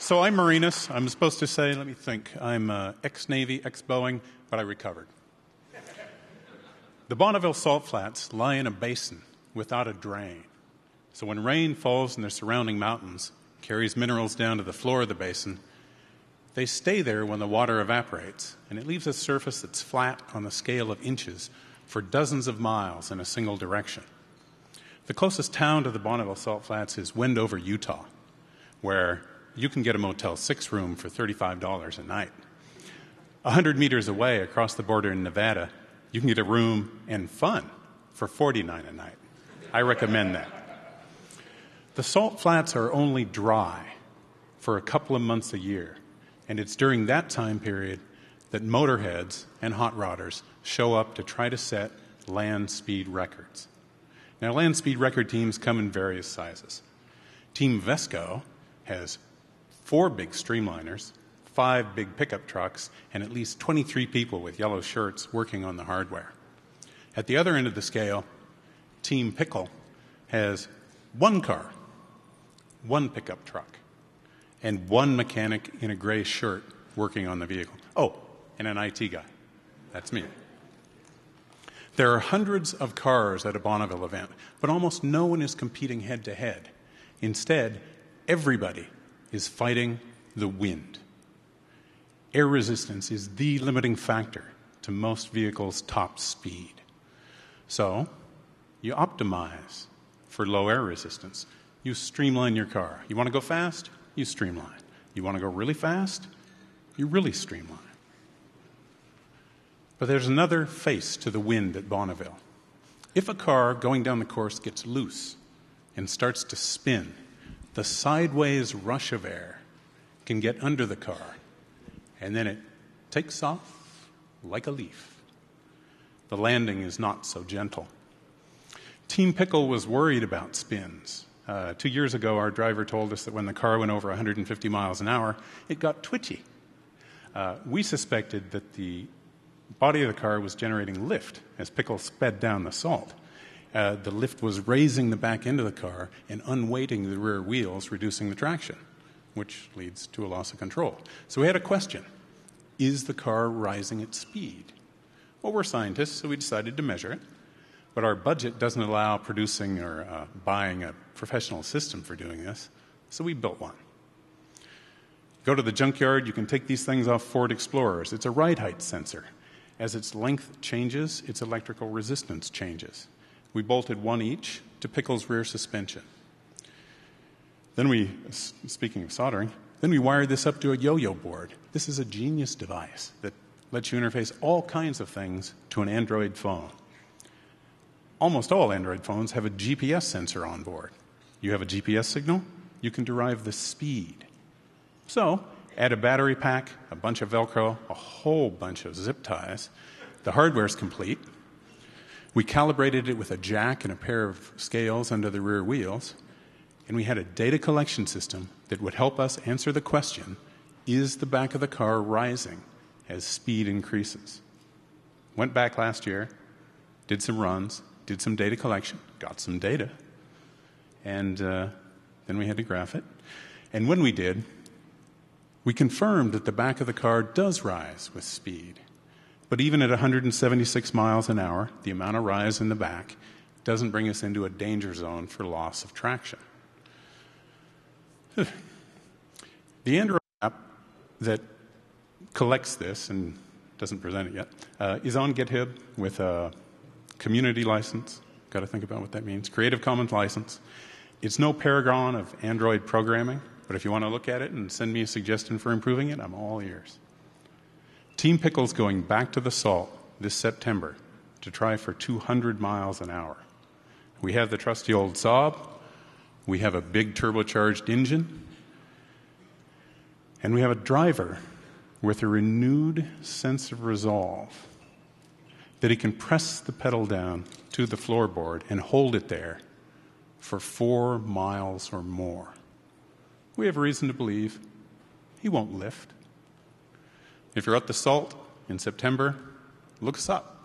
So I'm Marinus. I'm supposed to say, let me think, I'm ex-Navy, ex-Boeing, but I recovered. The Bonneville salt flats lie in a basin without a drain. So when rain falls in the surrounding mountains, carries minerals down to the floor of the basin, they stay there when the water evaporates, and it leaves a surface that's flat on the scale of inches for dozens of miles in a single direction. The closest town to the Bonneville salt flats is Wendover, Utah, where you can get a Motel 6 room for $35 a night. 100 meters away across the border in Nevada, you can get a room and fun for $49 a night. I recommend that. The salt flats are only dry for a couple of months a year, and it's during that time period that motorheads and hot rodders show up to try to set land speed records. Now, land speed record teams come in various sizes. Team Vesco has 4 big streamliners, 5 big pickup trucks, and at least 23 people with yellow shirts working on the hardware. At the other end of the scale, Team Pickle has 1 car, 1 pickup truck, and 1 mechanic in a gray shirt working on the vehicle. Oh, and an IT guy. That's me. There are hundreds of cars at a Bonneville event, but almost no one is competing head-to-head. Instead, everybody is fighting the wind. Air resistance is the limiting factor to most vehicles' top speed. So, you optimize for low air resistance. You streamline your car. You want to go fast? You streamline. You want to go really fast? You really streamline. But there's another face to the wind at Bonneville. If a car going down the course gets loose and starts to spin, the sideways rush of air can get under the car, and then it takes off like a leaf. The landing is not so gentle. Team Pickle was worried about spins. 2 years ago, our driver told us that when the car went over 150 miles an hour, it got twitchy. We suspected that the body of the car was generating lift as Pickle sped down the salt. The lift was raising the back end of the car and unweighting the rear wheels, reducing the traction, which leads to a loss of control. So we had a question. Is the car rising at speed? Well, we're scientists, so we decided to measure it. But our budget doesn't allow producing or buying a professional system for doing this, so we built one. Go to the junkyard, you can take these things off Ford Explorers. It's a ride height sensor. As its length changes, its electrical resistance changes. We bolted 1 each to Pickle's rear suspension. Then we, speaking of soldering, then we wired this up to a yo-yo board. This is a genius device that lets you interface all kinds of things to an Android phone. Almost all Android phones have a GPS sensor on board. You have a GPS signal, you can derive the speed. So, add a battery pack, a bunch of Velcro, a whole bunch of zip ties. The hardware's complete. We calibrated it with a jack and a pair of scales under the rear wheels, and we had a data collection system that would help us answer the question, is the back of the car rising as speed increases? Went back last year, did some runs, did some data collection, got some data, and then we had to graph it. And when we did, we confirmed that the back of the car does rise with speed. But even at 176 miles an hour, the amount of rise in the back doesn't bring us into a danger zone for loss of traction. The Android app that collects this and doesn't present it yet is on GitHub with a community license. Got to think about what that means. Creative Commons license. It's no paragon of Android programming, but if you want to look at it and send me a suggestion for improving it, I'm all ears. Team Pickle's going back to the salt this September to try for 200 miles an hour. We have the trusty old Saab. We have a big turbocharged engine. And we have a driver with a renewed sense of resolve that he can press the pedal down to the floorboard and hold it there for 4 miles or more. We have reason to believe he won't lift. If you're at the Salt in September, look us up.